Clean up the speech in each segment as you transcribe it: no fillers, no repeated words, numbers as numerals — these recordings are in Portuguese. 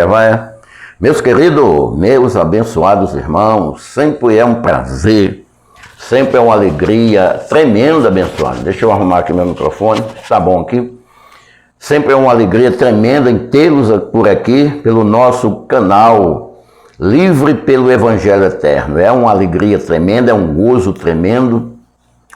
Vai. Meus queridos, meus abençoados irmãos, sempre é um prazer, sempre é uma alegria tremenda, abençoado. Deixa eu arrumar aqui meu microfone, tá bom aqui. Sempre é uma alegria tremenda em tê-los por aqui, pelo nosso canal Livre pelo Evangelho Eterno. É uma alegria tremenda, é um gozo tremendo.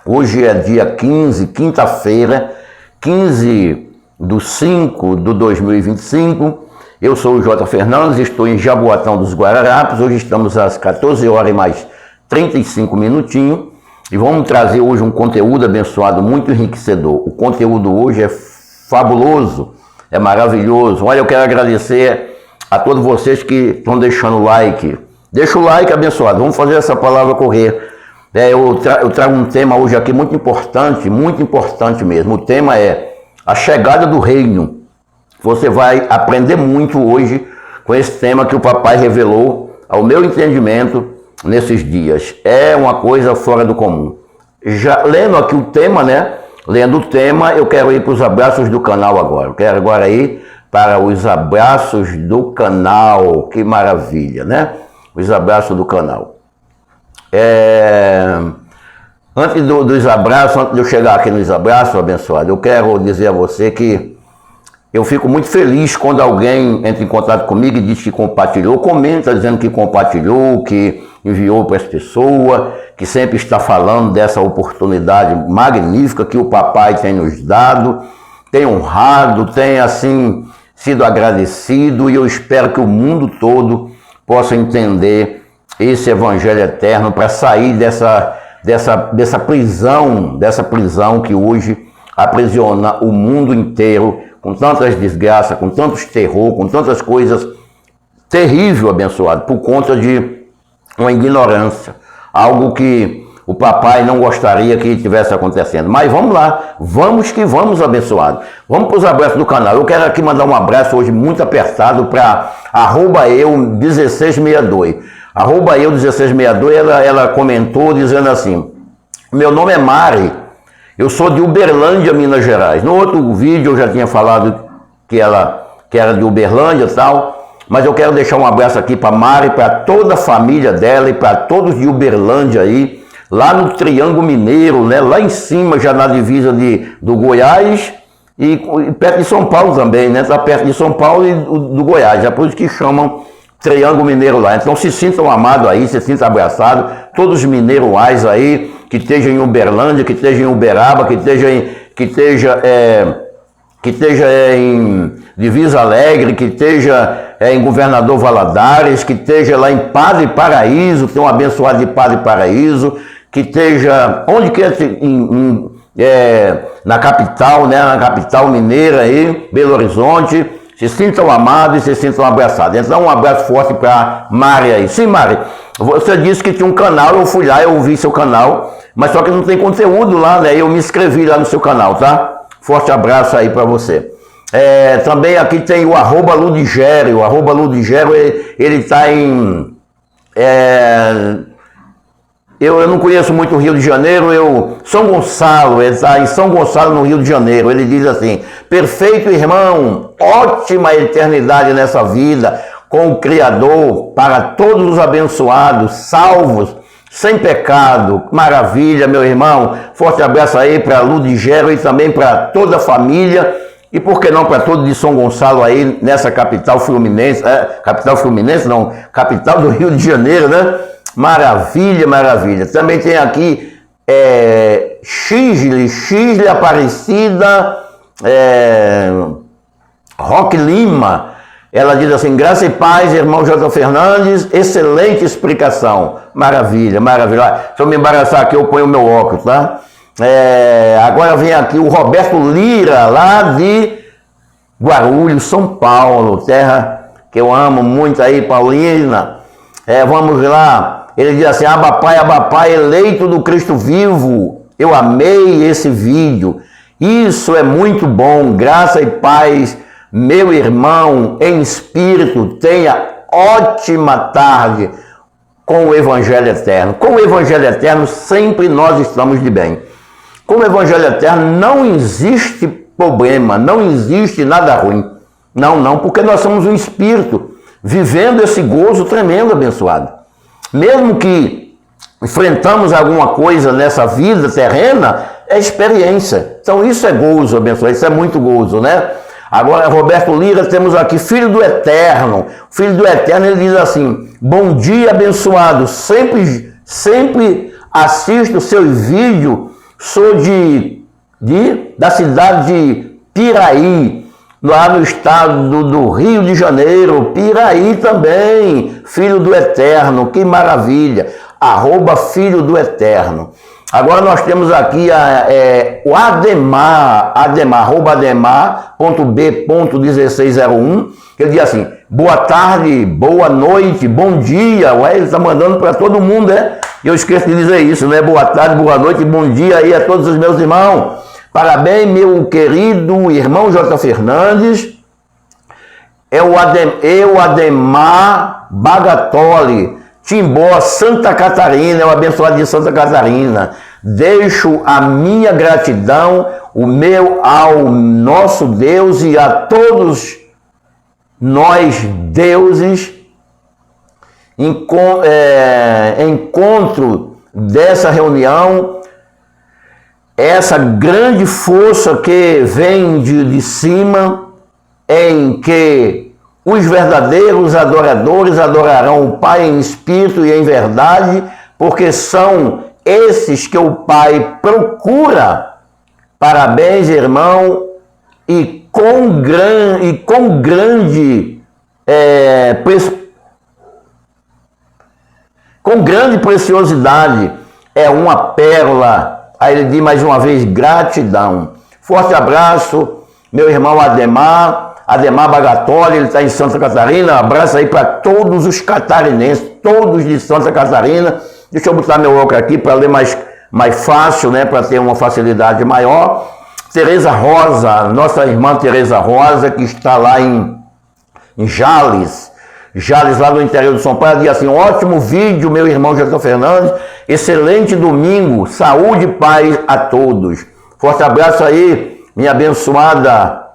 Hoje é dia 15, quinta-feira, 15/5/2025. Eu sou o J. Fernandes, estou em Jaboatão dos Guararapes. Hoje estamos às 14 horas e mais 35 minutinhos. E vamos trazer hoje um conteúdo abençoado, muito enriquecedor. O conteúdo hoje é fabuloso, é maravilhoso. Olha, eu quero agradecer a todos vocês que estão deixando o like. Deixa o like, abençoado. Vamos fazer essa palavra correr. Eu trago um tema hoje aqui muito importante mesmo. O tema é a chegada do reino. Você vai aprender muito hoje com esse tema que o papai revelou ao meu entendimento nesses dias. É uma coisa fora do comum. Já lendo aqui o tema, né? Lendo o tema, eu quero ir para os abraços do canal agora. Eu quero agora ir para os abraços do canal. Que maravilha, né? Os abraços do canal. Antes dos abraços, antes de eu chegar aqui nos abraços, abençoado, eu quero dizer a você que eu fico muito feliz quando alguém entra em contato comigo e diz que compartilhou, comenta dizendo que compartilhou, que enviou para as pessoas, que sempre está falando dessa oportunidade magnífica que o papai tem nos dado, tem honrado, tem assim sido agradecido, e eu espero que o mundo todo possa entender esse evangelho eterno para sair dessa prisão que hoje aprisiona o mundo inteiro, com tantas desgraças, com tantos terror, com tantas coisas terríveis, abençoado, por conta de uma ignorância, algo que o papai não gostaria que estivesse acontecendo. Mas vamos lá, vamos que vamos, abençoado. Vamos para os abraços do canal. Eu quero aqui mandar um abraço hoje muito apertado para @eu1662. @eu1662, ela comentou dizendo assim: meu nome é Mari, eu sou de Uberlândia, Minas Gerais. No outro vídeo eu já tinha falado que era de Uberlândia e tal, mas eu quero deixar um abraço aqui para Mari, para toda a família dela e para todos de Uberlândia aí, lá no Triângulo Mineiro, né? Lá em cima, já na divisa do Goiás e perto de São Paulo também, né? Está perto de São Paulo e do Goiás, é por isso que chamam Triângulo Mineiro lá. Então se sintam amados aí, se sintam abraçados, todos os mineiroais aí, que esteja em Uberlândia, que esteja em Uberaba, que esteja em Divisa Alegre, que esteja em Governador Valadares, que esteja lá em Padre Paraíso, tem um abençoado de Padre Paraíso, que esteja onde quer, na capital, né, na capital mineira aí, Belo Horizonte. Se sintam amados e se sintam abraçados. Então um abraço forte para Mari aí. Sim, Mari, você disse que tinha um canal, eu fui lá, eu ouvi seu canal, mas só que não tem conteúdo lá, né? Eu me inscrevi lá no seu canal, tá? Forte abraço aí para você. Também aqui tem o @Ludigério. O @Ludigério, ele está em... Eu não conheço muito o Rio de Janeiro, São Gonçalo, ele está em São Gonçalo, no Rio de Janeiro. Ele diz assim: perfeito irmão, ótima eternidade nessa vida, com o Criador, para todos os abençoados, salvos, sem pecado. Maravilha, meu irmão. Forte abraço aí para Ludigério e também para toda a família. E por que não para todos de São Gonçalo aí, nessa capital fluminense, capital fluminense não, capital do Rio de Janeiro, né? Maravilha, maravilha. Também tem aqui Xisle Aparecida, Roque Lima. Ela diz assim: graça e paz, irmão J. Fernandes, excelente explicação. Maravilha, maravilha. Se eu me embaraçar aqui, eu ponho o meu óculos, tá? Agora vem aqui o Roberto Lira, lá de Guarulhos, São Paulo, terra que eu amo muito aí, Paulina. Vamos lá. Ele diz assim: Abba Pai, eleito do Cristo vivo, eu amei esse vídeo. Isso é muito bom. Graça e paz, meu irmão, em espírito, tenha ótima tarde com o Evangelho Eterno. Com o Evangelho Eterno sempre nós estamos de bem. Com o Evangelho Eterno não existe problema, não existe nada ruim. Não, porque nós somos um espírito vivendo esse gozo tremendo, abençoado. Mesmo que enfrentamos alguma coisa nessa vida terrena, é experiência. Então isso é gozo, abençoado, isso é muito gozo, né? Agora, Roberto Lira, temos aqui, Filho do Eterno. Filho do Eterno, ele diz assim: bom dia, abençoado, sempre assisto seus vídeos, sou da cidade de Piraí, lá no estado do Rio de Janeiro. Piraí também, Filho do Eterno, que maravilha, @Filho do Eterno. Agora nós temos aqui o Ademar, Ademar.b.1601, que ele diz assim: boa tarde, boa noite, bom dia. Ué, ele está mandando para todo mundo, né? Eu esqueço de dizer isso, né? Boa tarde, boa noite, bom dia aí a todos os meus irmãos. Parabéns, meu querido irmão J. Fernandes. Eu Ademar Bagatoli, Timbó, Santa Catarina, é o abençoado de Santa Catarina. Deixo a minha gratidão, ao nosso Deus e a todos nós deuses, encontro dessa reunião, essa grande força que vem de cima, em que os verdadeiros adoradores adorarão o Pai em espírito e em verdade, porque são esses que o Pai procura. Parabéns, irmão, e com grande preciosidade, é uma pérola. Aí ele diz mais uma vez: gratidão. Forte abraço, meu irmão Ademar Bagatoli, ele está em Santa Catarina. Abraço aí para todos os catarinenses, todos de Santa Catarina. Deixa eu botar meu óculos aqui para ler mais fácil, né? Para ter uma facilidade maior. Tereza Rosa, nossa irmã Tereza Rosa, que está lá em Jales, lá no interior de São Paulo, ela diz assim: ótimo vídeo, meu irmão J. Fernandes, excelente domingo, saúde e paz a todos. Forte abraço aí, minha abençoada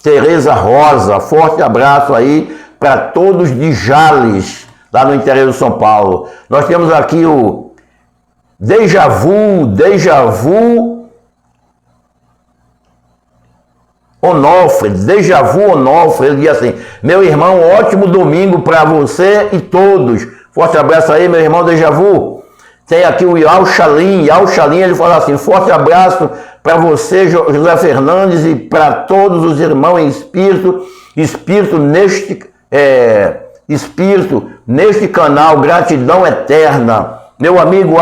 Tereza Rosa, forte abraço aí para todos de Jales, lá no interior de São Paulo. Nós temos aqui o Deja Vu Onofre, ele diz assim: meu irmão, ótimo domingo para você e todos. Forte abraço aí, meu irmão Deja Vu. Tem aqui o Yal Shalim, ele fala assim: forte abraço para você, José Fernandes, e para todos os irmãos em espírito neste canal, gratidão eterna. Meu amigo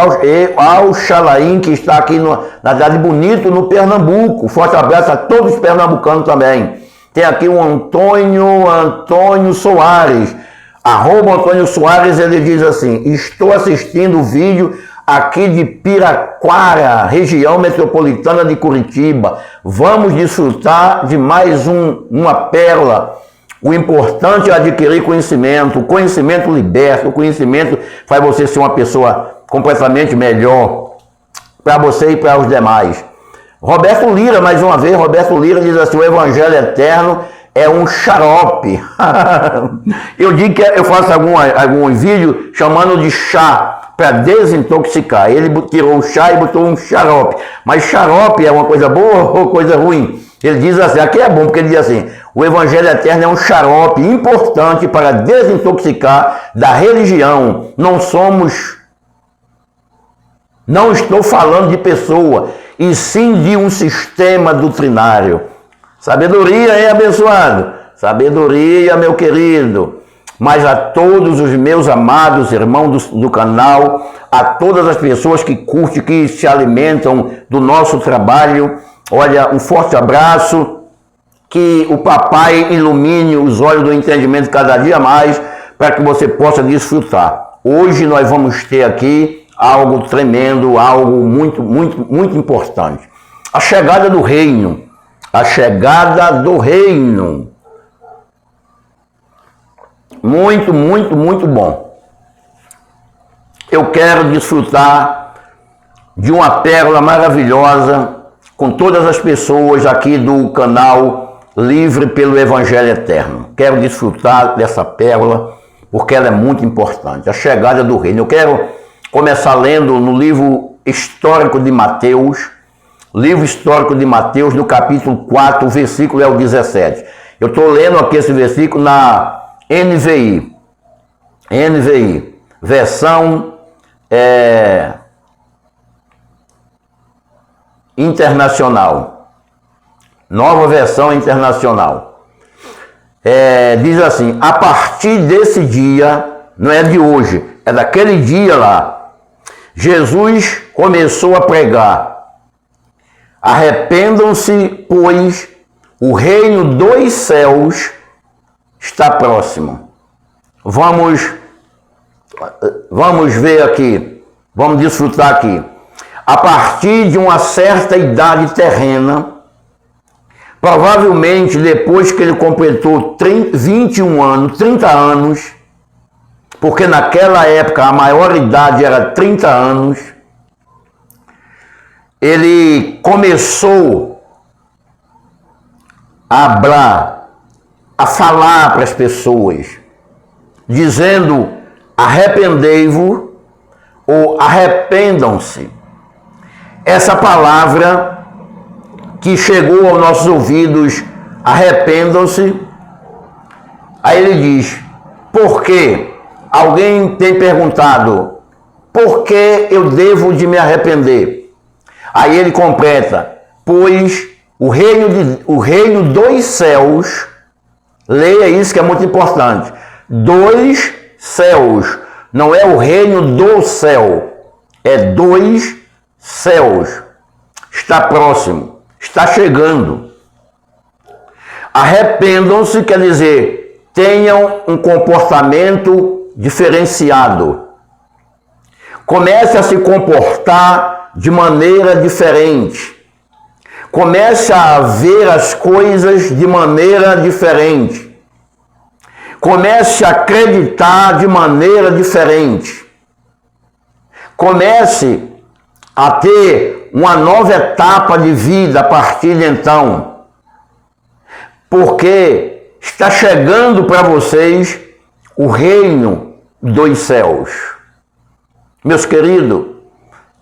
Al Shalaim, que está aqui na cidade Bonito, no Pernambuco. Forte abraço a todos os pernambucanos também. Tem aqui o Antônio Soares, @Antônio Soares, ele diz assim: estou assistindo o vídeo aqui de Piraquara, região metropolitana de Curitiba. Vamos desfrutar de mais uma pérola. O importante é adquirir conhecimento. O conhecimento liberta, o conhecimento faz você ser uma pessoa completamente melhor para você e para os demais. Roberto Lira, mais uma vez, Roberto Lira diz assim: o Evangelho Eterno é um xarope. Eu digo que eu faço algum vídeo chamando de chá para desintoxicar. Ele tirou o chá e botou um xarope. Mas xarope é uma coisa boa ou coisa ruim? Ele diz assim, aqui é bom, porque ele diz assim: o Evangelho Eterno é um xarope importante para desintoxicar da religião. Não estou falando de pessoa, e sim de um sistema doutrinário. Sabedoria, hein, abençoado? Sabedoria, meu querido. Mas a todos os meus amados irmãos do canal, a todas as pessoas que curtem, que se alimentam do nosso trabalho, olha, um forte abraço, que o papai ilumine os olhos do entendimento cada dia mais, para que você possa desfrutar. Hoje nós vamos ter aqui algo tremendo, algo muito, muito, muito importante. A chegada do reino. A chegada do reino. Muito, muito, muito bom. Eu quero desfrutar de uma pérola maravilhosa, com todas as pessoas aqui do canal Livre pelo Evangelho Eterno. Quero desfrutar dessa pérola, porque ela é muito importante. A chegada do reino. Eu quero começar lendo no livro histórico de Mateus, no capítulo 4, o versículo é o 17. Eu estou lendo aqui esse versículo na NVI, versão internacional, nova versão internacional. Diz assim: a partir desse dia, não é de hoje, é daquele dia lá, Jesus começou a pregar: arrependam-se, pois o reino dos céus está próximo. Vamos ver aqui, vamos desfrutar aqui. A partir de uma certa idade terrena, provavelmente depois que ele completou 30 anos, porque naquela época a maior idade era 30 anos, ele começou a falar para as pessoas, dizendo: arrependei-vos ou arrependam-se. Essa palavra que chegou aos nossos ouvidos, arrependam-se, aí ele diz: por quê? Alguém tem perguntado: por que eu devo de me arrepender? Aí ele completa: pois o reino dos céus, leia isso que é muito importante, dos céus, não é o reino do céu, é dos céus, está próximo, está chegando. Arrependam-se quer dizer, tenham um comportamento diferenciado. Comece a se comportar de maneira diferente. Comece a ver as coisas de maneira diferente. Comece a acreditar de maneira diferente. Comece a ter uma nova etapa de vida a partir de então. Porque está chegando para vocês o reino dos céus. Meus queridos,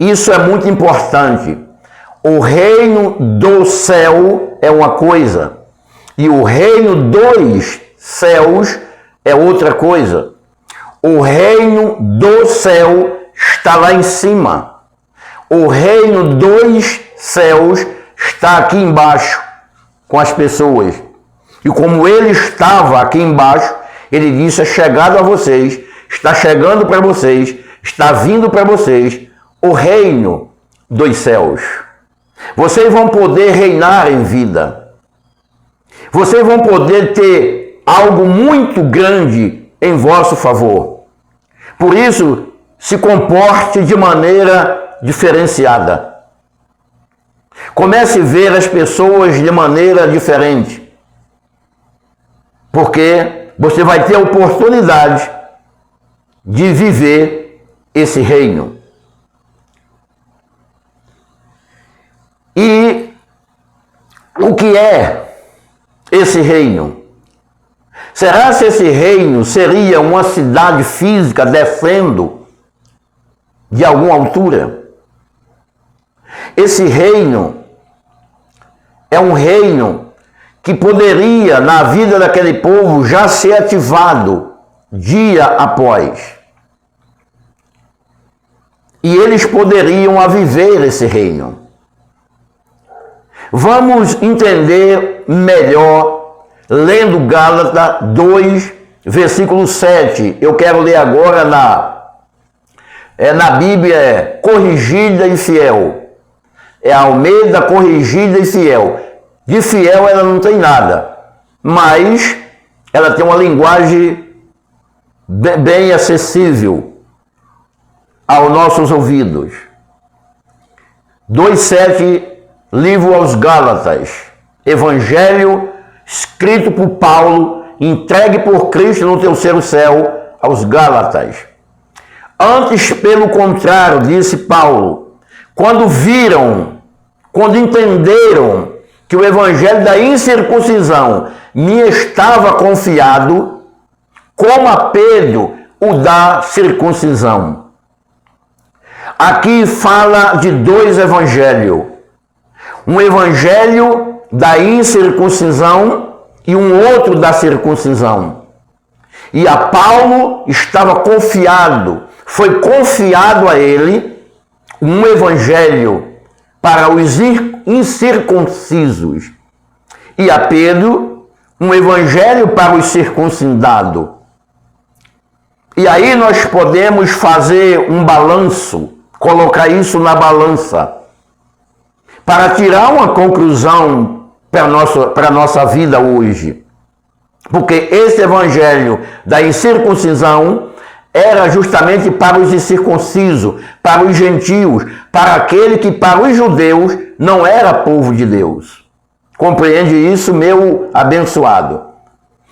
isso é muito importante. O reino do céu é uma coisa e o reino dos céus é outra coisa. O reino do céu está lá em cima. O reino dos céus está aqui embaixo com as pessoas. E como ele estava aqui embaixo, ele disse: é chegado a vocês, está chegando para vocês, está vindo para vocês o reino dos céus. Vocês vão poder reinar em vida. Vocês vão poder ter algo muito grande em vosso favor. Por isso, se comporte de maneira diferenciada. Comece a ver as pessoas de maneira diferente. Porque você vai ter a oportunidade de viver esse reino. E o que é esse reino? Será que esse reino seria uma cidade física descendo de alguma altura? Esse reino é um reino que poderia, na vida daquele povo, já ser ativado dia após. E eles poderiam viver esse reino. Vamos entender melhor lendo Gálatas 2, versículo 7. Eu quero ler agora na Bíblia corrigida e fiel. É a Almeida corrigida e fiel. De fiel ela não tem nada, mas ela tem uma linguagem bem acessível aos nossos ouvidos. 2,7, livro aos Gálatas, Evangelho escrito por Paulo, entregue por Cristo no terceiro céu aos Gálatas. Antes, pelo contrário, disse Paulo, quando viram quando entenderam que o evangelho da incircuncisão me estava confiado, como a Pedro o da circuncisão. Aqui fala de dois evangelhos. Um evangelho da incircuncisão e um outro da circuncisão. E a Paulo estava confiado, foi confiado a ele um evangelho para os incircuncisos. E a Pedro um evangelho para os circuncidados. E aí nós podemos fazer um balanço, colocar isso na balança, para tirar uma conclusão para a nossa vida hoje. Porque esse evangelho da incircuncisão era justamente para os incircuncisos, para os gentios, para aquele que para os judeus não era povo de Deus. Compreende isso, meu abençoado?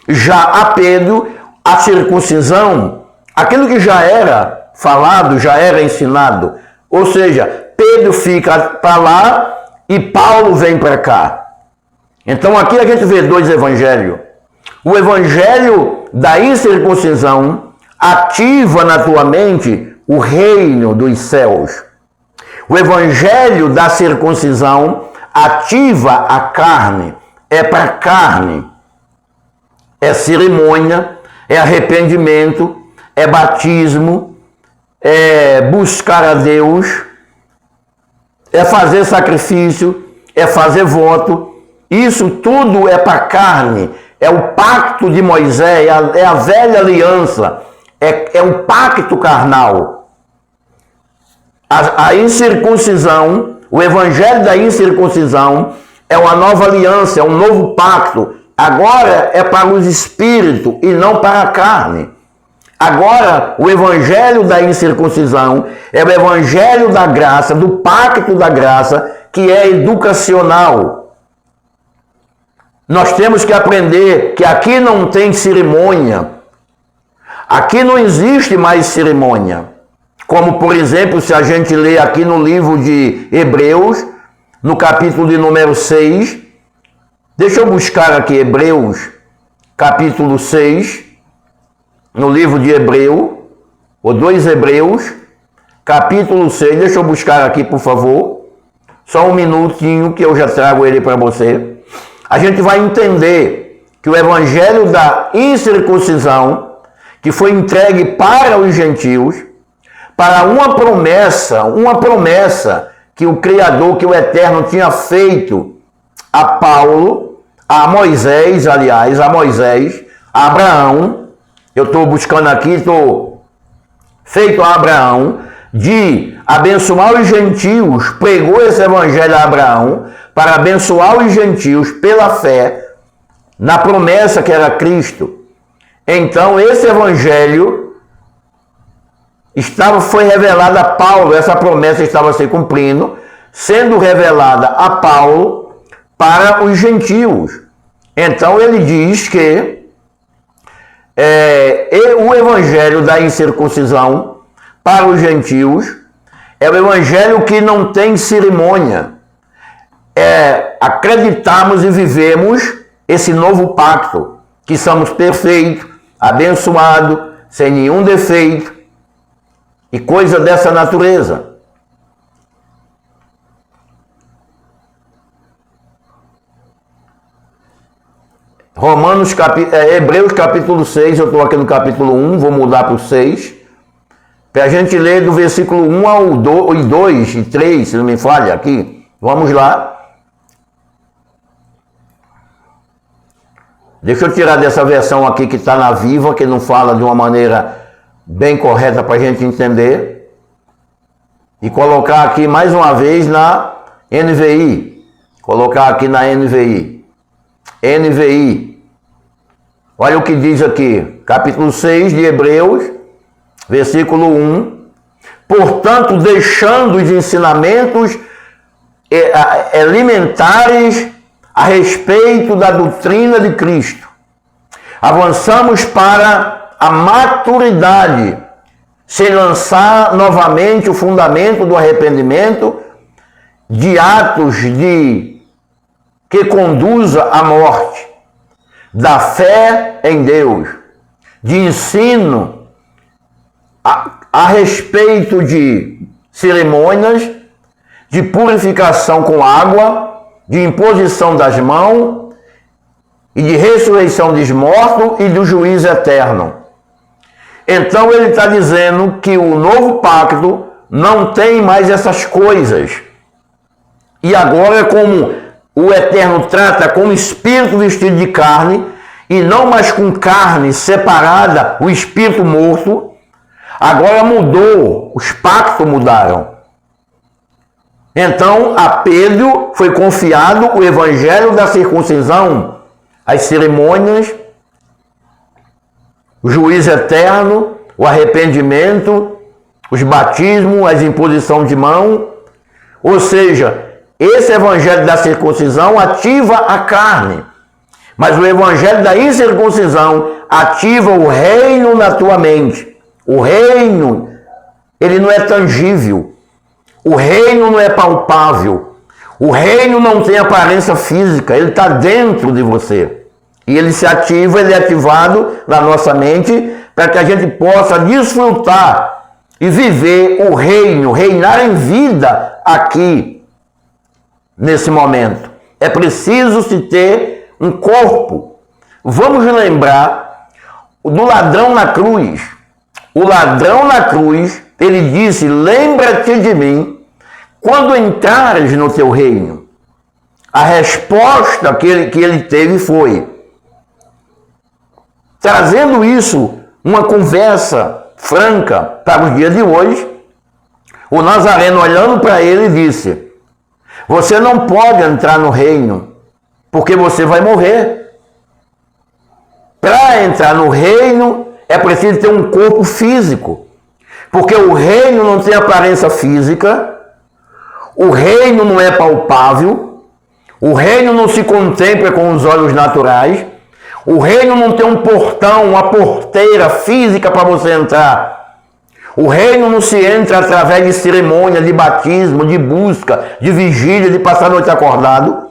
Já a Pedro, a circuncisão, aquilo que já era falado, já era ensinado. Ou seja, Pedro fica para lá e Paulo vem para cá. Então aqui a gente vê dois evangelhos. O evangelho da incircuncisão ativa na tua mente o reino dos céus. O evangelho da circuncisão ativa a carne, é para carne. É cerimônia, é arrependimento, é batismo, é buscar a Deus, é fazer sacrifício, é fazer voto. Isso tudo é para carne. É o pacto de Moisés, é a velha aliança, é um pacto carnal. A incircuncisão, o evangelho da incircuncisão é uma nova aliança, é um novo pacto. Agora é para os espíritos e não para a carne. Agora o evangelho da incircuncisão é o evangelho da graça, do pacto da graça, que é educacional. Nós temos que aprender que aqui não tem cerimônia. Aqui não existe mais cerimônia. Como, por exemplo, se a gente lê aqui no livro de Hebreus, no capítulo de número 6. Deixa eu buscar aqui Hebreus, capítulo 6, no livro de Hebreu, ou 2 Hebreus, capítulo 6. Deixa eu buscar aqui, por favor. Só um minutinho que eu já trago ele para você. A gente vai entender que o evangelho da incircuncisão, que foi entregue para os gentios, para uma promessa que o Criador, que o Eterno tinha feito a Paulo, a Moisés, aliás, a Abraão. Eu estou buscando aqui, estou feito a Abraão, de abençoar os gentios, pregou esse evangelho a Abraão, para abençoar os gentios pela fé, na promessa que era Cristo. Então, esse evangelho foi revelado a Paulo, essa promessa estava se cumprindo, sendo revelada a Paulo para os gentios. Então, ele diz que o evangelho da incircuncisão para os gentios é o evangelho que não tem cerimônia. Acreditamos e vivemos esse novo pacto, que somos perfeitos, abençoados, sem nenhum defeito e coisa dessa natureza. Hebreus capítulo 6, eu estou aqui no capítulo 1, vou mudar para o 6, para a gente ler do versículo 1 ao 2 e 3, se não me falha aqui. Vamos lá. Deixa eu tirar dessa versão aqui que está na Viva, que não fala de uma maneira bem correta para a gente entender. E colocar aqui mais uma vez na NVI. Colocar aqui na NVI. NVI. Olha o que diz aqui. Capítulo 6 de Hebreus, versículo 1. Portanto, deixando os ensinamentos elementares a respeito da doutrina de Cristo, avançamos para a maturidade, sem lançar novamente o fundamento do arrependimento de atos que conduza à morte, da fé em Deus, de ensino a respeito de cerimônias, de purificação com água, de imposição das mãos e de ressurreição dos mortos e do juízo eterno. Então ele está dizendo que o novo pacto não tem mais essas coisas. E agora, como o Eterno trata com espírito vestido de carne, e não mais com carne separada, o espírito morto, agora mudou, os pactos mudaram. Então, a Pedro foi confiado o evangelho da circuncisão, as cerimônias, o juízo eterno, o arrependimento, os batismos, as imposições de mão. Ou seja, esse evangelho da circuncisão ativa a carne, mas o evangelho da incircuncisão ativa o reino na tua mente. O reino, ele não é tangível. O reino não é palpável. O reino não tem aparência física, ele está dentro de você. E ele se ativa, ele é ativado na nossa mente para que a gente possa desfrutar e viver o reino, reinar em vida aqui, nesse momento. É preciso se ter um corpo. Vamos lembrar do ladrão na cruz. O ladrão na cruz, ele disse: lembra-te de mim quando entrares no teu reino. A resposta que ele teve foi, trazendo isso, uma conversa franca para os dias de hoje, o Nazareno, olhando para ele, disse: você não pode entrar no reino, porque você vai morrer. Para entrar no reino, é preciso ter um corpo físico, porque o reino não tem aparência física, o reino não é palpável, o reino não se contempla com os olhos naturais, o reino não tem um portão, uma porteira física para você entrar. O reino não se entra através de cerimônia, de batismo, de busca, de vigília, de passar a noite acordado.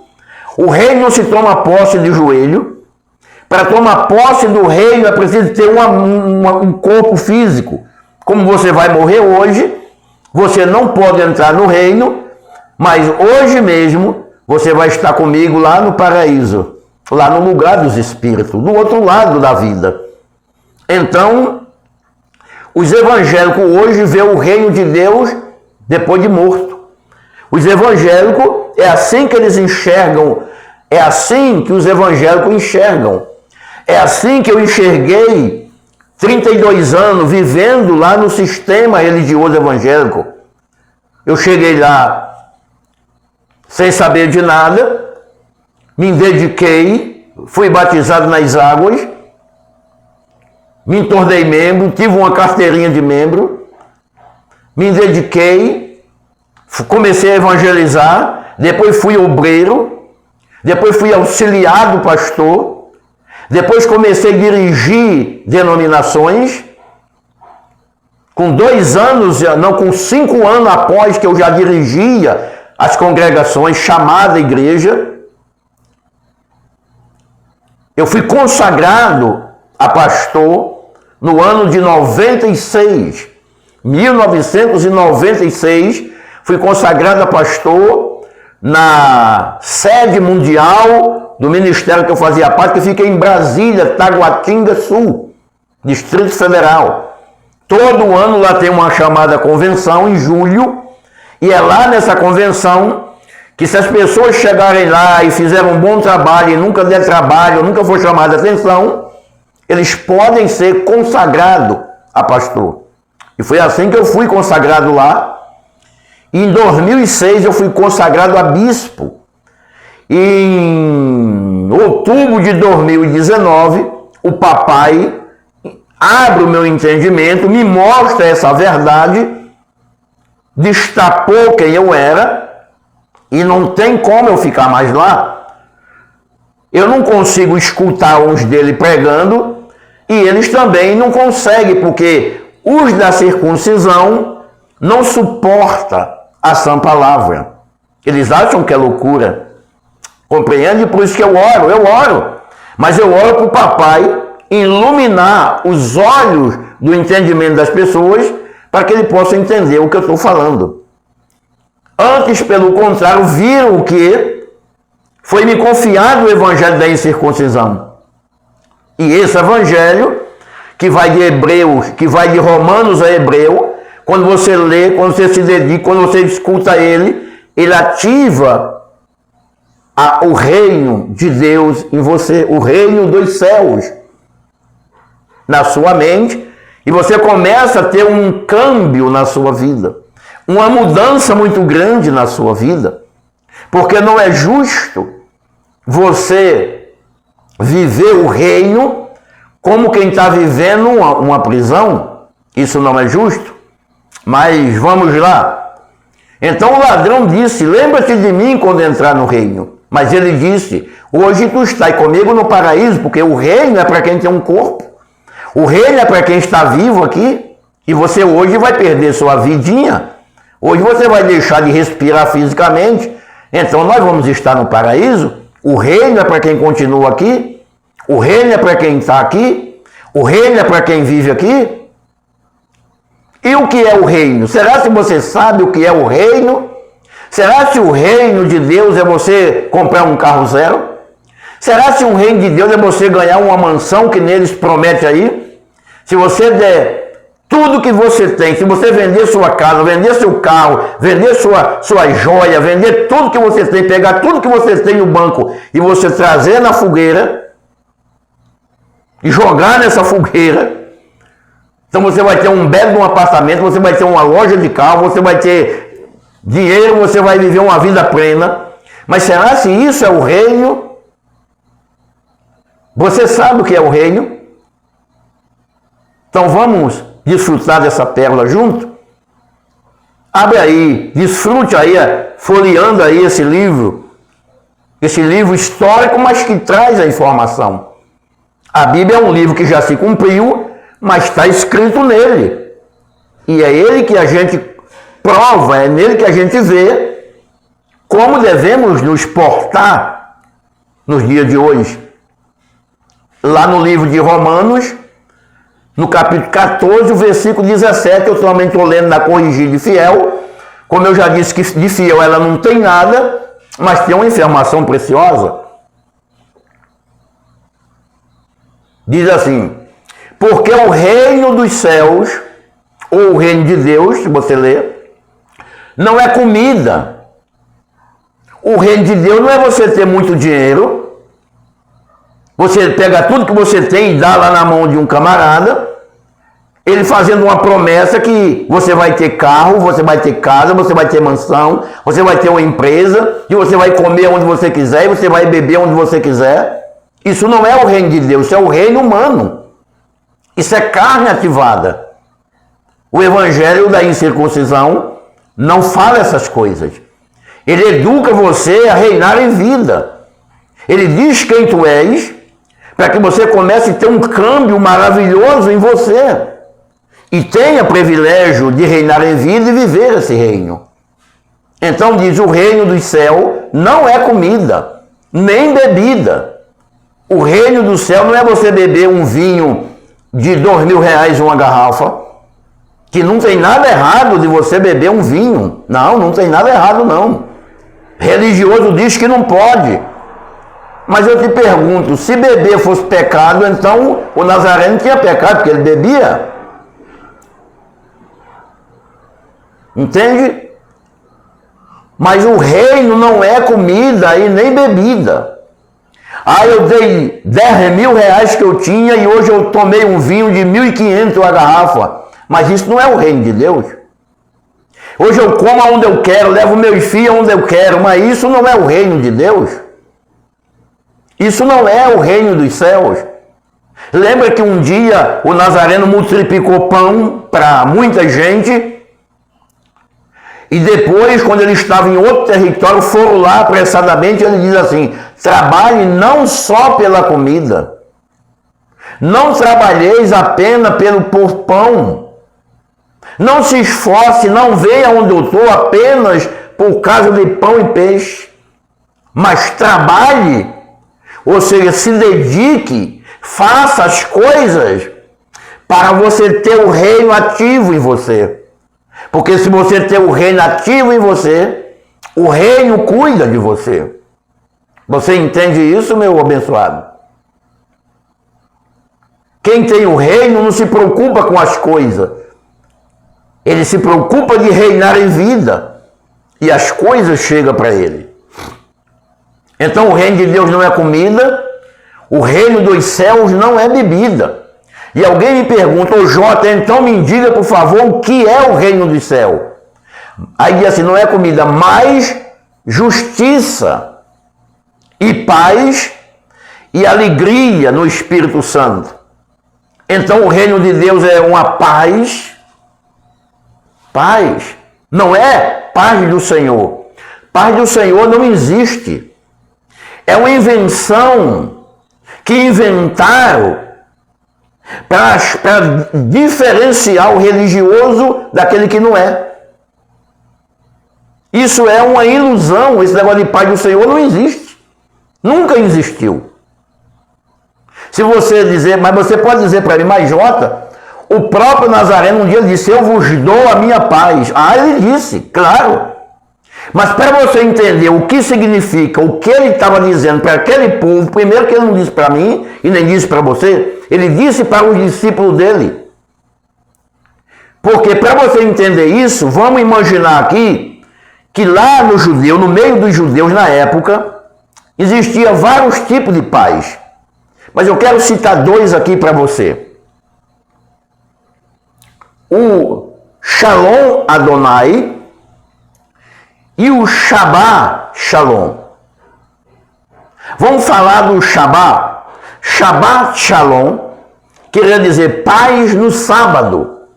O reino não se toma posse de joelho. Para tomar posse do reino é preciso ter um corpo físico. Como você vai morrer hoje, você não pode entrar no reino, mas hoje mesmo você vai estar comigo lá no paraíso, lá no lugar dos espíritos, do outro lado da vida. Então, os evangélicos hoje vê o reino de Deus depois de morto. Os evangélicos, é assim que eles enxergam, é assim que os evangélicos enxergam. É assim que eu enxerguei 32 anos vivendo lá no sistema religioso evangélico. Eu cheguei lá sem saber de nada, me dediquei, fui batizado nas águas, me tornei membro, tive uma carteirinha de membro, me dediquei, comecei a evangelizar, depois fui obreiro, depois fui auxiliar do pastor, depois comecei a dirigir denominações. Com 2 anos, não, com 5 anos após que eu já dirigia as congregações chamadas igreja, eu fui consagrado a pastor no ano de 96, 1996, fui consagrado a pastor na sede mundial do ministério que eu fazia parte, que fica em Brasília, Taguatinga Sul, Distrito Federal. Todo ano lá tem uma chamada convenção, em julho, e é lá nessa convenção que, se as pessoas chegarem lá e fizerem um bom trabalho e nunca der trabalho, nunca for chamada atenção, eles podem ser consagrados a pastor. E foi assim que eu fui consagrado lá. E em 2006 eu fui consagrado a bispo. E em outubro de 2019, o papai abre o meu entendimento, me mostra essa verdade, destapou quem eu era, e não tem como eu ficar mais lá. Eu não consigo escutar uns dele pregando, e eles também não conseguem, porque os da circuncisão não suportam a sã palavra. Eles acham que é loucura. Compreende? Por isso que eu oro. Mas eu oro para o papai iluminar os olhos do entendimento das pessoas para que ele possa entender o que eu estou falando. Antes, pelo contrário, viram que foi me confiado o evangelho da incircuncisão. E esse evangelho, que vai de Hebreus, que vai de Romanos a Hebreu, quando você lê, quando você se dedica, quando você escuta ele ativa o reino de Deus em você, o reino dos céus na sua mente, e você começa a ter um câmbio na sua vida, uma mudança muito grande na sua vida, porque não é justo você viver o reino como quem está vivendo uma prisão. Isso não é justo. Mas vamos lá. Então o ladrão disse: lembra-te de mim quando entrar no reino. Mas ele disse: hoje tu estás comigo no paraíso, porque o reino é para quem tem um corpo. O reino é para quem está vivo aqui. E você hoje vai perder sua vidinha. Hoje você vai deixar de respirar fisicamente. Então nós vamos estar no paraíso. O reino é para quem continua aqui. O reino é para quem está aqui. O reino é para quem vive aqui. E o que é o reino? Será que você sabe o que é o reino? Será que o reino de Deus é você comprar um carro zero? Será que o reino de Deus é você ganhar uma mansão que neles promete aí? Se você der tudo que você tem, se você vender sua casa, vender seu carro, vender sua joia, vender tudo que você tem, pegar tudo que você tem no banco e você trazer na fogueira e jogar nessa fogueira, então você vai ter um belo apartamento, você vai ter uma loja de carro, você vai ter dinheiro, você vai viver uma vida plena. Mas será que isso é o reino? Você sabe o que é o reino? Então vamos desfrutar dessa pérola junto? Abre aí, desfrute aí, folheando aí esse livro histórico, mas que traz a informação. A Bíblia é um livro que já se cumpriu, mas está escrito nele. E é ele que a gente prova, é nele que a gente vê como devemos nos portar nos dias de hoje. Lá no livro de Romanos, no capítulo 14, o versículo 17, eu também estou lendo na Corrigida de Fiel. Como eu já disse que de fiel ela não tem nada, mas tem uma informação preciosa. Diz assim: porque o reino dos céus, ou o reino de Deus, se você ler, não é comida. O reino de Deus não é você ter muito dinheiro, você pega tudo que você tem e dá lá na mão de um camarada, ele fazendo uma promessa que você vai ter carro, você vai ter casa, você vai ter mansão, você vai ter uma empresa, e você vai comer onde você quiser, e você vai beber onde você quiser. Isso não é o reino de Deus, isso é o reino humano. Isso é carne ativada. O evangelho da incircuncisão não fala essas coisas. Ele educa você a reinar em vida. Ele diz quem tu és, para que você comece a ter um câmbio maravilhoso em você. E tenha privilégio de reinar em vida e viver esse reino. Então diz: o reino do céu não é comida, nem bebida. O reino do céu não é você beber um vinho de R$2.000 uma garrafa, que não tem nada errado de você beber um vinho. Não tem nada errado não. Religioso diz que não pode. Mas eu te pergunto, se beber fosse pecado, então o Nazareno tinha pecado, porque ele bebia. Entende? Mas o reino não é comida e nem bebida. Eu dei R$10.000 que eu tinha e hoje eu tomei um vinho de 1.500 a garrafa. Mas isso não é o reino de Deus. Hoje eu como onde eu quero, levo meus filhos onde eu quero, mas isso não é o reino de Deus. Isso não é o reino dos céus. Lembra que um dia o Nazareno multiplicou pão para muita gente? E depois, quando ele estava em outro território, foram lá apressadamente, ele diz assim: trabalhe não só pela comida, não trabalheis apenas por pão, não se esforce, não venha onde eu estou apenas por causa de pão e peixe, mas trabalhe, ou seja, se dedique, faça as coisas para você ter o reino ativo em você. Porque se você ter o reino ativo em você, o reino cuida de você. Você entende isso, meu abençoado? Quem tem o reino não se preocupa com as coisas. Ele se preocupa de reinar em vida. E as coisas chegam para ele. Então o reino de Deus não é comida. O reino dos céus não é bebida. E alguém me pergunta, ô Jota, então me diga por favor o que é o reino do céu. Aí diz assim, não é comida, mas justiça e paz e alegria no Espírito Santo. Então o reino de Deus é uma paz, não é paz do Senhor. Paz do Senhor não existe. É uma invenção que inventaram para diferenciar o religioso daquele que não é. Isso é uma ilusão, esse negócio de paz do Senhor não existe. Nunca existiu. Se você dizer, mas você pode dizer para mim, mas Jota, o próprio Nazareno um dia disse, eu vos dou a minha paz. Ah, ele disse, claro. Mas para você entender o que significa, o que ele estava dizendo para aquele povo, primeiro que ele não disse para mim e nem disse para você, ele disse para os discípulos dele. Porque para você entender isso, vamos imaginar aqui que lá no judeu, no meio dos judeus na época, existia vários tipos de paz. Mas eu quero citar dois aqui para você. O Shalom Adonai e o Shabbat Shalom. Vamos falar do Shabbat. Shabbat Shalom queria dizer paz no sábado.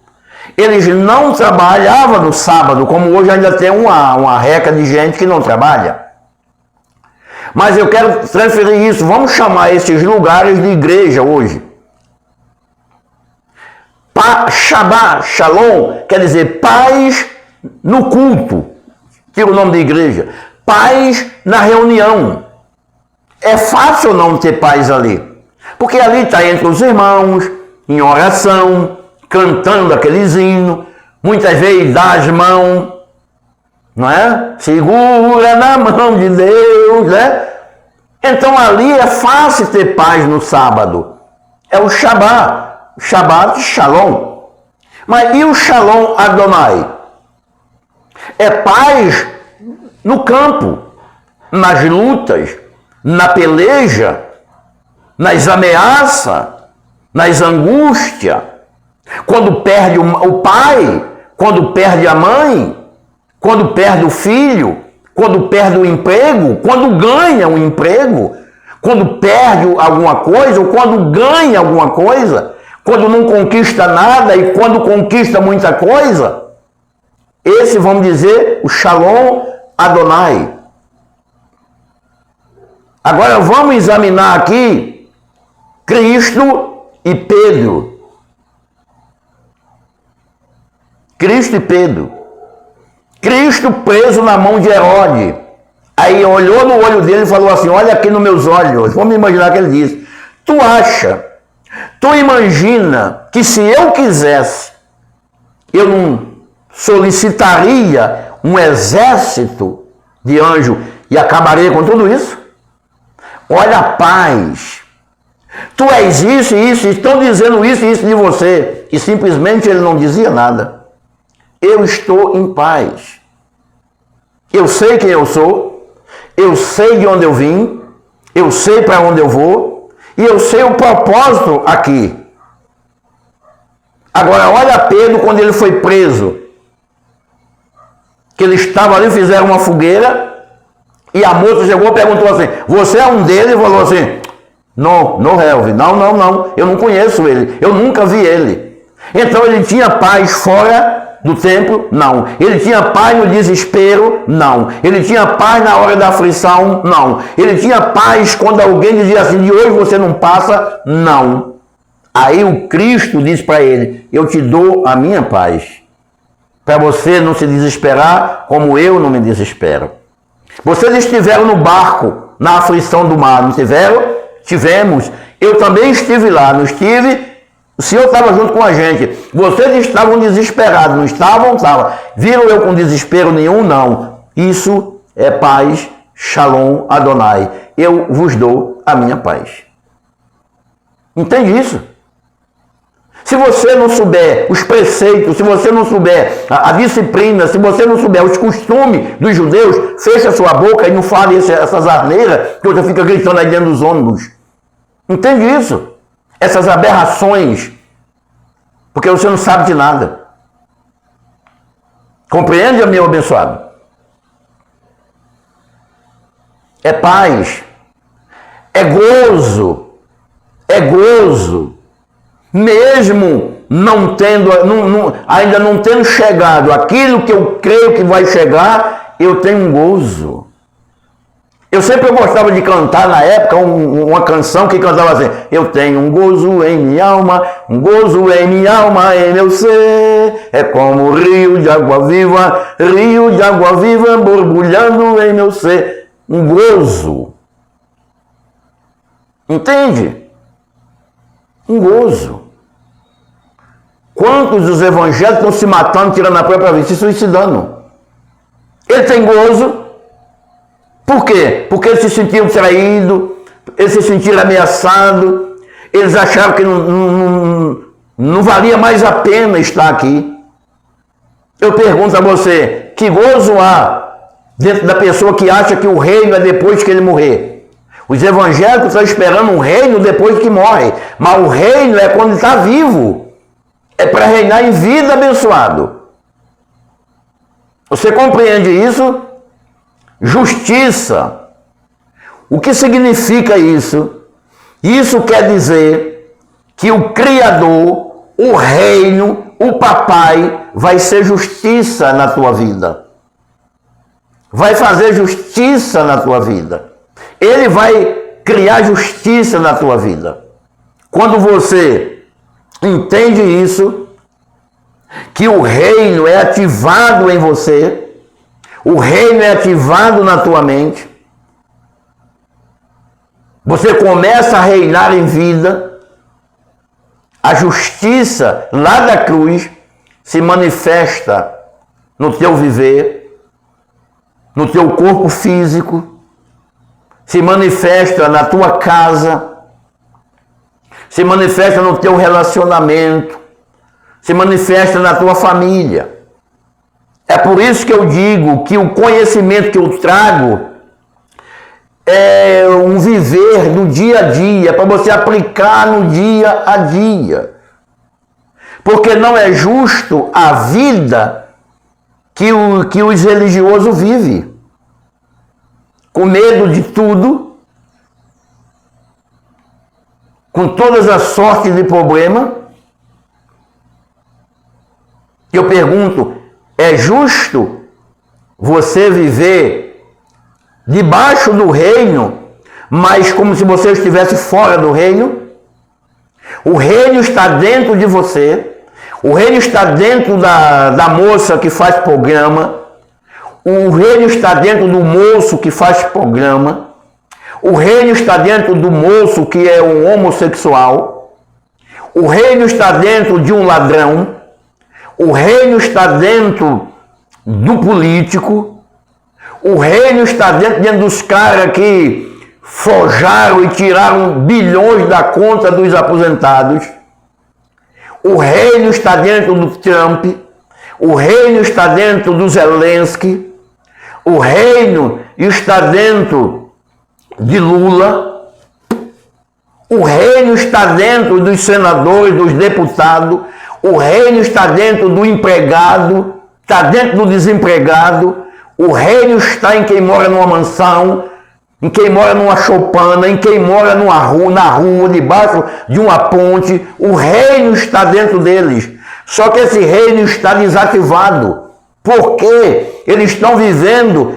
Eles não trabalhavam no sábado, como hoje ainda tem uma reca de gente que não trabalha. Mas eu quero transferir isso, vamos chamar esses lugares de igreja hoje. Shabbat Shalom quer dizer paz no culto. Tira o nome da igreja. Paz na reunião. É fácil não ter paz ali. Porque ali está entre os irmãos, em oração, cantando aqueles hinos, muitas vezes dá as mãos, não é? Segura na mão de Deus, né? Então ali é fácil ter paz no sábado. É o Shabbat Shalom. Mas e o Shalom Adonai? É paz no campo, nas lutas, na peleja, nas ameaças, nas angústias. Quando perde o pai, quando perde a mãe, quando perde o filho, quando perde o emprego, quando ganha um emprego, quando perde alguma coisa ou quando ganha alguma coisa, quando não conquista nada e quando conquista muita coisa. Esse, vamos dizer, o Shalom Adonai. Agora vamos examinar aqui Cristo e Pedro. Cristo e Pedro. Cristo preso na mão de Herodes. Aí olhou no olho dele e falou assim, olha aqui nos meus olhos. Vamos imaginar que ele disse, tu imagina que se eu quisesse, eu não solicitaria um exército de anjos e acabaria com tudo isso? Olha a paz. Tu és isso e isso, estão dizendo isso e isso de você. E simplesmente ele não dizia nada. Eu estou em paz. Eu sei quem eu sou, eu sei de onde eu vim, eu sei para onde eu vou e eu sei o propósito aqui. Agora, olha Pedro quando ele foi preso. Que ele estava ali, fizeram uma fogueira e a moça chegou e perguntou assim, você é um deles? E falou assim, não, eu não conheço ele, eu nunca vi ele. Então ele tinha paz fora do templo? Não. Ele tinha paz no desespero? Não. Ele tinha paz na hora da aflição? Não. Ele tinha paz quando alguém dizia assim, de hoje você não passa? Não. Aí o Cristo diz para ele, eu te dou a minha paz. para você não se desesperar como eu não me desespero. Vocês estiveram no barco, na aflição do mar, não tiveram? Tivemos. Eu também estive lá, não estive? O Senhor estava junto com a gente. Vocês estavam desesperados, não estavam? Estavam. Viram eu com desespero nenhum? Não. Isso é paz, Shalom Adonai. Eu vos dou a minha paz. Entende isso? Se você não souber os preceitos, se você não souber a disciplina, se você não souber os costumes dos judeus, feche a sua boca e não fale essas asneiras que você fica gritando aí dentro dos ônibus. Entende isso? Essas aberrações, porque você não sabe de nada. Compreende, meu abençoado? É paz, é gozo, mesmo não tendo, ainda não tendo chegado aquilo que eu creio que vai chegar, eu tenho um gozo. Eu sempre gostava de cantar na época uma canção que cantava assim: eu tenho um gozo em minha alma, um gozo em minha alma, em meu ser, é como rio de água viva borbulhando em meu ser. Um gozo. Entende? Um gozo. Quantos dos evangélicos estão se matando, tirando a própria vida, se suicidando? Ele tem gozo. Por quê? Porque eles se sentiram traídos, eles se sentiram ameaçados, eles acharam que não valia mais a pena estar aqui. Eu pergunto a você, que gozo há dentro da pessoa que acha que o reino é depois que ele morrer? Os evangélicos estão esperando um reino depois que morre, mas o reino é quando está vivo. É para reinar em vida, abençoado. Você compreende isso? Justiça. O que significa isso? Isso quer dizer que o Criador, o reino, o papai vai ser justiça na tua vida. Vai fazer justiça na tua vida. Ele vai criar justiça na tua vida. Quando você entende isso, que o reino é ativado em você, o reino é ativado na tua mente, você começa a reinar em vida, a justiça lá da cruz se manifesta no teu viver, no teu corpo físico, se manifesta na tua casa, se manifesta no teu relacionamento, se manifesta na tua família. É por isso que eu digo que o conhecimento que eu trago é um viver do dia a dia, para você aplicar no dia a dia. Porque não é justo a vida que os religiosos vivem, com medo de tudo, com todas as sortes de problema. Eu pergunto, é justo você viver debaixo do reino, mas como se você estivesse fora do reino? O reino está dentro de você, o reino está dentro da moça que faz programa, o reino está dentro do moço que faz programa, o reino está dentro do moço que é um homossexual, o reino está dentro de um ladrão, o reino está dentro do político, o reino está dentro dos caras que forjaram e tiraram bilhões da conta dos aposentados. O reino está dentro do Trump, o reino está dentro do Zelensky, o reino está dentro de Lula, o reino está dentro dos senadores, dos deputados, o reino está dentro do empregado, está dentro do desempregado, o reino está em quem mora numa mansão, em quem mora numa choupana, em quem mora na rua, debaixo de uma ponte. O reino está dentro deles. Só que esse reino está desativado, porque eles estão vivendo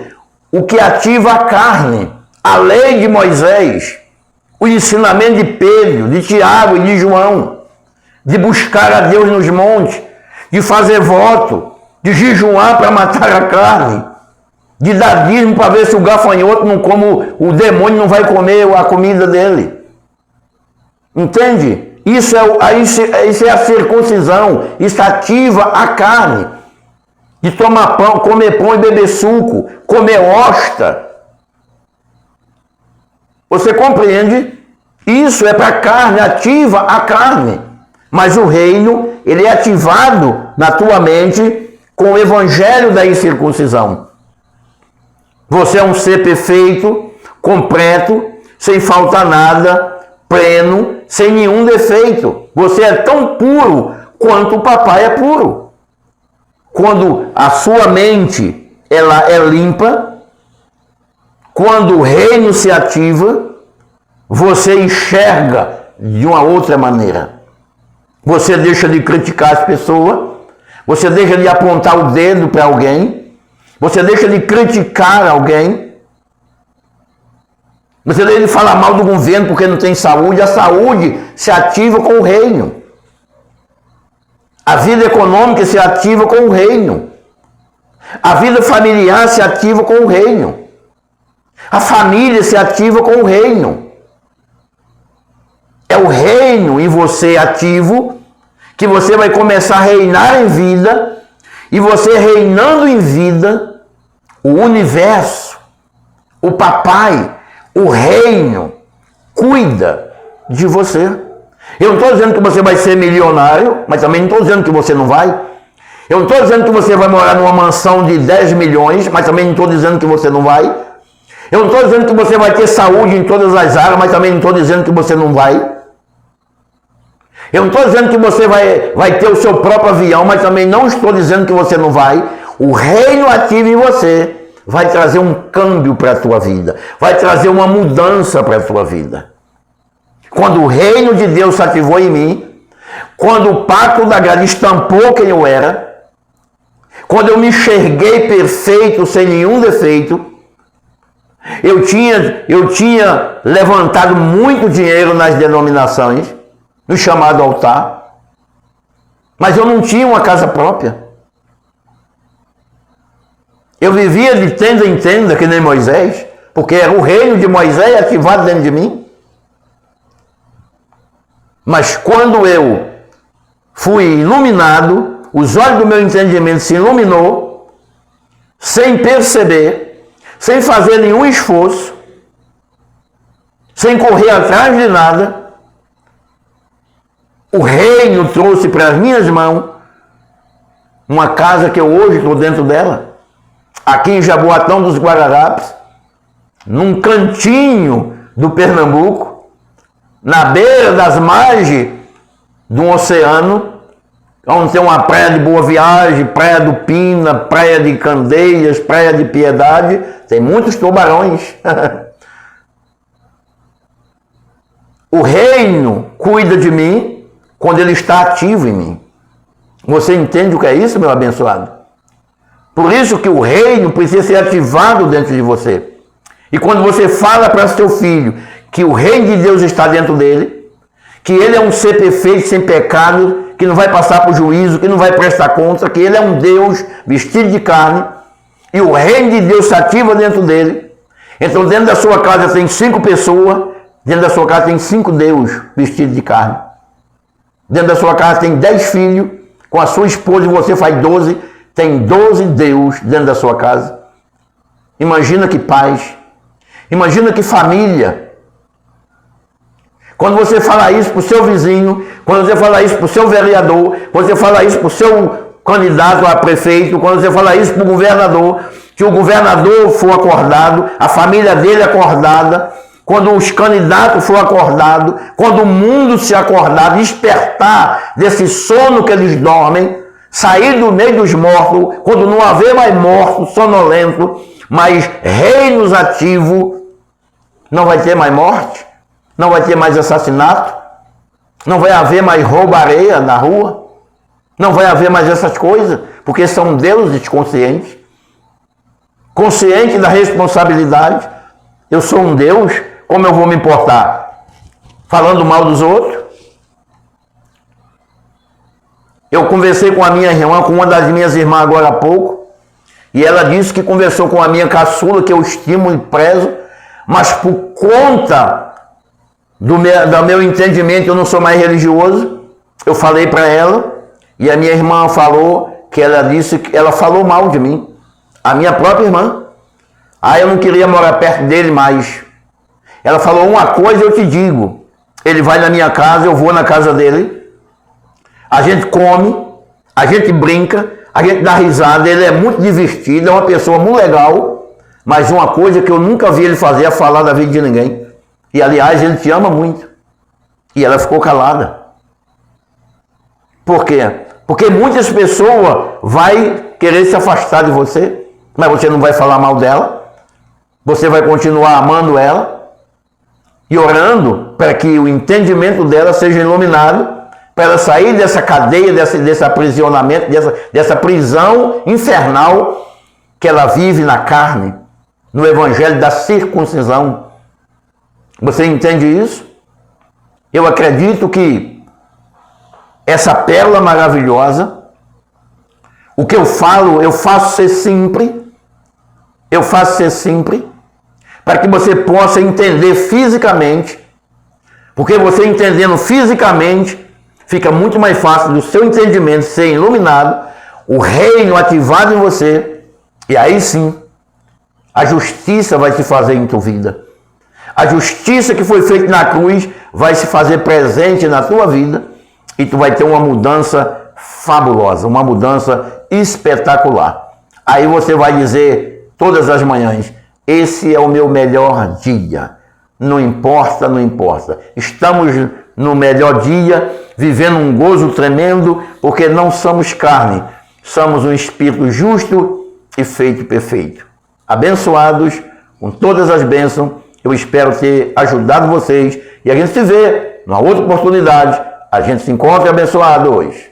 o que ativa a carne, a lei de Moisés, o ensinamento de Pedro, de Tiago e de João, de buscar a Deus nos montes, de fazer voto, de jejuar para matar a carne, de dar dízimo para ver se o gafanhoto não come, o demônio não vai comer a comida dele. Entende? Isso é a circuncisão, isso ativa a carne, de tomar pão, comer pão e beber suco, comer hosta. Você compreende? Isso é para a carne, ativa a carne. Mas o reino, ele é ativado na tua mente com o evangelho da incircuncisão. Você é um ser perfeito, completo, sem faltar nada, pleno, sem nenhum defeito. Você é tão puro quanto o papai é puro. Quando a sua mente ela é limpa, quando o reino se ativa, você enxerga de uma outra maneira. Você deixa de criticar as pessoas, você deixa de apontar o dedo para alguém, você deixa de criticar alguém, você deixa de falar mal do governo porque não tem saúde. A saúde se ativa com o reino. A vida econômica se ativa com o reino. A vida familiar se ativa com o reino. A família se ativa com o reino. É o reino em você ativo que você vai começar a reinar em vida, e você reinando em vida, o universo, o papai, o reino cuida de você. Eu não estou dizendo que você vai ser milionário, mas também não estou dizendo que você não vai. Eu não estou dizendo que você vai morar numa mansão de 10 milhões, mas também não estou dizendo que você não vai. Eu não estou dizendo que você vai ter saúde em todas as áreas, mas também não estou dizendo que você não vai. Eu não estou dizendo que você vai ter o seu próprio avião, mas também não estou dizendo que você não vai. O reino ativo em você vai trazer um câmbio para a tua vida, vai trazer uma mudança para a tua vida. Quando o reino de Deus se ativou em mim, quando o pacto da graça estampou quem eu era, quando eu me enxerguei perfeito, sem nenhum defeito, eu tinha levantado muito dinheiro nas denominações, no chamado altar, mas eu não tinha uma casa própria. Eu vivia de tenda em tenda, que nem Moisés, porque era o reino de Moisés ativado dentro de mim. Mas quando eu fui iluminado, os olhos do meu entendimento se iluminou, sem perceber, sem fazer nenhum esforço, sem correr atrás de nada, o reino trouxe para as minhas mãos uma casa que eu hoje estou dentro dela, aqui em Jaboatão dos Guararapes, num cantinho do Pernambuco, na beira das margens de um oceano, onde tem uma praia de Boa Viagem, praia do Pina, praia de Candeias, praia de Piedade, tem muitos tubarões. O reino cuida de mim quando ele está ativo em mim. Você entende o que é isso, meu abençoado? Por isso que o reino precisa ser ativado dentro de você. E quando você fala para seu filho que o reino de Deus está dentro dele, que ele é um ser perfeito, sem pecado, que não vai passar por juízo, que não vai prestar conta, que ele é um Deus vestido de carne, e o reino de Deus se ativa dentro dele. Então dentro da sua casa tem 5 pessoas, dentro da sua casa tem 5 Deus vestidos de carne. Dentro da sua casa tem 10 filhos, com a sua esposa e você faz 12, tem 12 Deus dentro da sua casa. Imagina que paz, imagina que família. Quando você fala isso para o seu vizinho, quando você fala isso para o seu vereador, quando você fala isso para o seu candidato a prefeito, quando você fala isso para o governador, que o governador for acordado, a família dele acordada, quando os candidatos for acordado, quando o mundo se acordar, despertar desse sono que eles dormem, sair do meio dos mortos, quando não haver mais mortos, sonolento, mas reinos ativos, não vai ter mais morte, não vai ter mais assassinato, não vai haver mais roubareia na rua, não vai haver mais essas coisas, porque são deuses conscientes, conscientes da responsabilidade. Eu sou um Deus, como eu vou me importar? Falando mal dos outros? Eu conversei com a minha irmã, com uma das minhas irmãs agora há pouco, e ela disse que conversou com a minha caçula, que eu estimo e prezo, mas por conta do meu entendimento, eu não sou mais religioso. Eu falei para ela, e a minha irmã falou, que ela disse que ela falou mal de mim, a minha própria irmã. Eu não queria morar perto dele mais. Ela falou: uma coisa eu te digo, ele vai na minha casa, eu vou na casa dele, a gente come, a gente brinca, a gente dá risada, ele é muito divertido, é uma pessoa muito legal, mas uma coisa que eu nunca vi ele fazer é falar da vida de ninguém. E aliás, ele te ama muito. E ela ficou calada. Por quê? Porque muitas pessoas vão querer se afastar de você, mas você não vai falar mal dela, você vai continuar amando ela e orando para que o entendimento dela seja iluminado, para ela sair dessa cadeia, desse aprisionamento, dessa prisão infernal que ela vive na carne, no evangelho da circuncisão. Você entende isso? Eu acredito que essa pérola maravilhosa, o que eu falo, eu faço ser simples, para que você possa entender fisicamente, porque você entendendo fisicamente, fica muito mais fácil do seu entendimento ser iluminado, o reino ativado em você, e aí sim, a justiça vai se fazer em tua vida. A justiça que foi feita na cruz vai se fazer presente na tua vida, e tu vai ter uma mudança fabulosa, uma mudança espetacular. Aí você vai dizer todas as manhãs: esse é o meu melhor dia. Não importa, não importa. Estamos no melhor dia, vivendo um gozo tremendo, porque não somos carne, somos um espírito justo e feito perfeito. Abençoados com todas as bênçãos, eu espero ter ajudado vocês, e a gente se vê numa outra oportunidade. A gente se encontra abençoado hoje.